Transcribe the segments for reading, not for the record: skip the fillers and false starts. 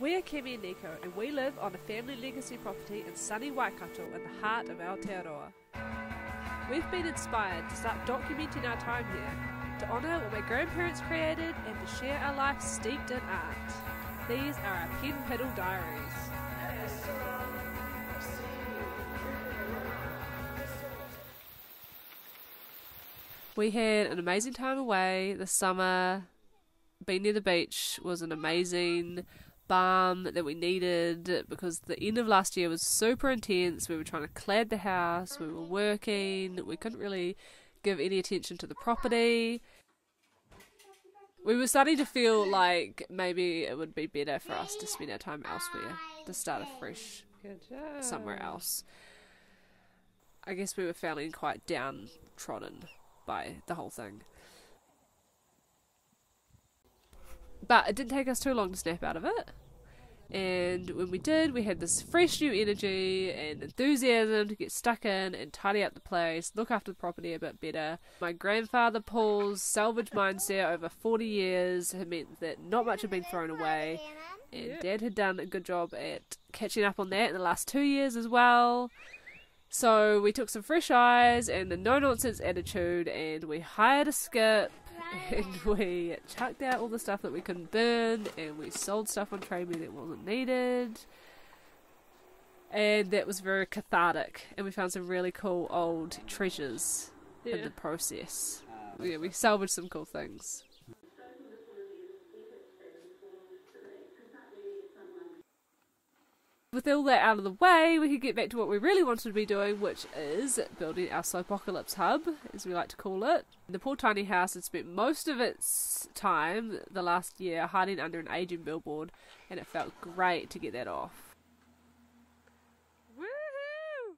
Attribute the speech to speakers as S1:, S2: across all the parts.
S1: We are Kemi and Nico, and we live on a family legacy property in sunny Waikato in the heart of Aotearoa. We've been inspired to start documenting our time here, to honour what my grandparents created and to share our life steeped in art. These are our Penpyddle Diaries. We had an amazing time away this summer. Being near the beach was an amazing balm that we needed because the end of last year was super intense. We were trying to clad the house, we were working, we couldn't really give any attention to the property. We were starting to feel like maybe it would be better for us to spend our time elsewhere, to start afresh somewhere else. I guess we were feeling quite downtrodden by the whole thing. But it didn't take us too long to snap out of it. And when we did, we had this fresh new energy and enthusiasm to get stuck in and tidy up the place, look after the property a bit better. My grandfather Paul's salvage mindset over 40 years had meant that not much had been thrown away. And Dad had done a good job at catching up on that in the last 2 years as well. So we took some fresh eyes and a no-nonsense attitude and we hired a skip and we chucked out all the stuff that we couldn't burn and we sold stuff on TradeMe that wasn't needed. And that was very cathartic and we found some really cool old treasures in the process. We salvaged some cool things. With all that out of the way, we could get back to what we really wanted to be doing, which is building our Slopocalypse hub, as we like to call it. The poor tiny house had spent most of its time the last year hiding under an aging billboard, and it felt great to get that off. Woohoo!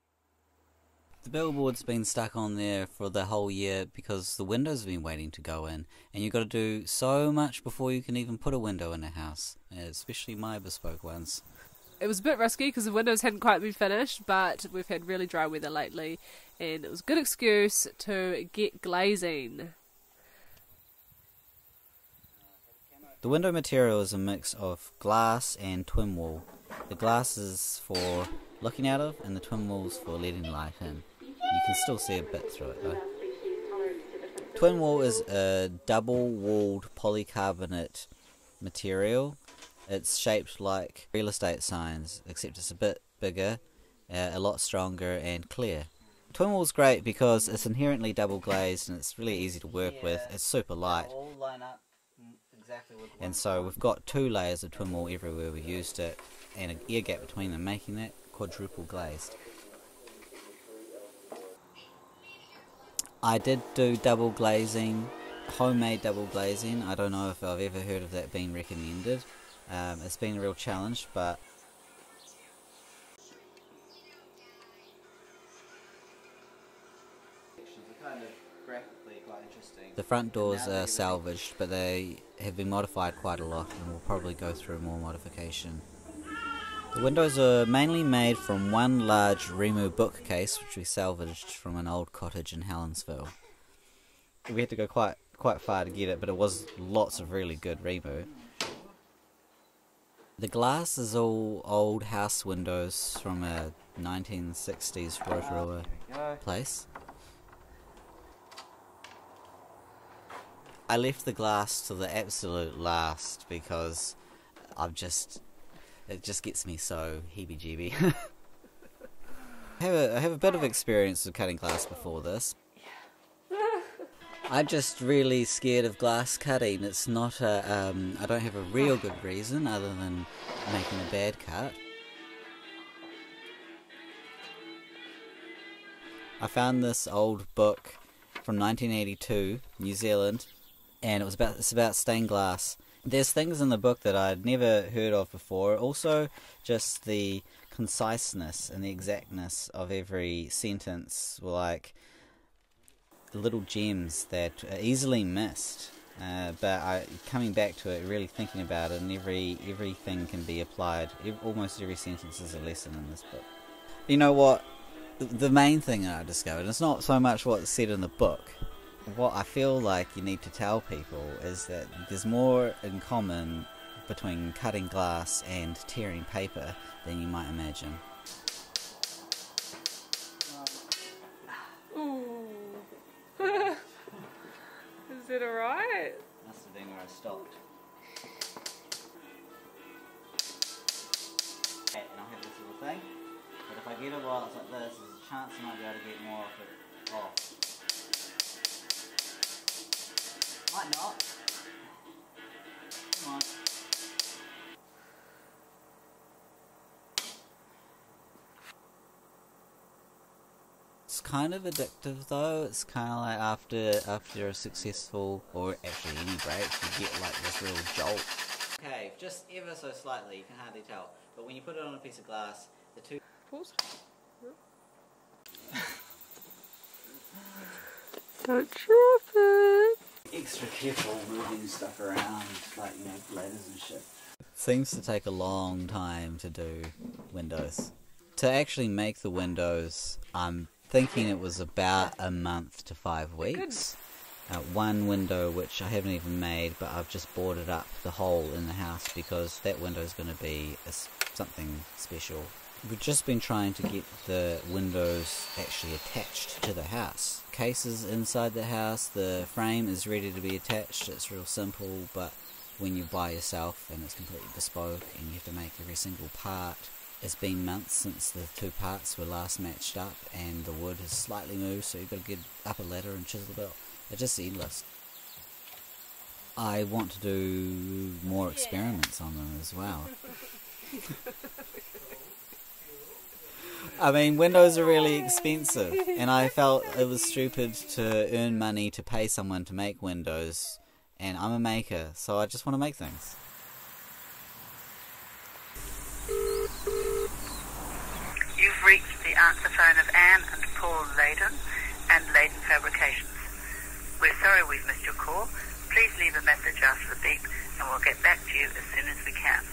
S2: The billboard's been stuck on there for the whole year because the windows have been waiting to go in, and you've got to do so much before you can even put a window in a house, especially my bespoke ones.
S1: It was a bit risky because the windows hadn't quite been finished, but we've had really dry weather lately and it was a good excuse to get glazing.
S2: The window material is a mix of glass and twin wool. The glass is for looking out of and the twin wool's for letting light in. You can still see a bit through it though. Twin wool is a double-walled polycarbonate material. It's shaped like real estate signs, except it's a bit bigger, a lot stronger and clear. Twin wool's great because it's inherently double glazed and it's really easy to work with. It's super light. And so we've got 2 layers of twin wool everywhere we've used it and an air gap between them, making that quadruple glazed. I did do double glazing, homemade double glazing. I don't know if I've ever heard of that being recommended. It's been a real challenge, but the front doors are salvaged, but they have been modified quite a lot and will probably go through more modification. The windows are mainly made from one large Rimu bookcase which we salvaged from an old cottage in Helensville. We had to go quite far to get it, but it was lots of really good Rimu. The glass is all old house windows from a 1960s Rotorua place. I left the glass to the absolute last because it just gets me so heebie-jeebie. I have a bit of experience with cutting glass before this. I'm just really scared of glass cutting. It's not I don't have a real good reason other than making a bad cut. I found this old book from 1982, New Zealand, and it's about stained glass. There's things in the book that I'd never heard of before. Also, just the conciseness and the exactness of every sentence were like little gems that are easily missed, but coming back to it, really thinking about it, and everything can be applied. Almost every sentence is a lesson in this book. You know what? The main thing that I discovered, and it's not so much what's said in the book. What I feel like you need to tell people is that there's more in common between cutting glass and tearing paper than you might imagine.
S1: Ooh. Is it alright?
S2: Must have been where I stopped. Okay, and I'll have this little thing, but if I get it while it's like this, there's a chance I might be able to get more of it off. Might not. Come on. It's kind of addictive though. It's kind of like after a successful, or actually any break, you get like this real jolt. Okay, just ever so slightly, you can hardly tell. But when you put it on a piece of glass, the two...
S1: Pause. Don't drop it.
S2: Extra careful moving stuff around, like, you know, ladders and shit. Seems to take a long time to do windows. To actually make the windows, I'm thinking it was about a month to 5 weeks. One window which I haven't even made, but I've just boarded up the hole in the house because that window is going to be something special. We've just been trying to get the windows actually attached to the house. Cases inside the house, the frame is ready to be attached. It's real simple, but when you're by yourself and it's completely bespoke and you have to make every single part, it's been months since the two parts were last matched up and the wood has slightly moved, so you've got to get up a ladder and chisel it out. It's just endless. I want to do more experiments on them as well. I mean, windows are really expensive, and I felt it was stupid to earn money to pay someone to make windows, and I'm a maker, so I just want to make things.
S3: You've reached the answer phone of Anne and Paul Leyden and Leyden Fabrications. We're sorry we've missed your call. Please leave a message after the beep and we'll get back to you as soon as we can.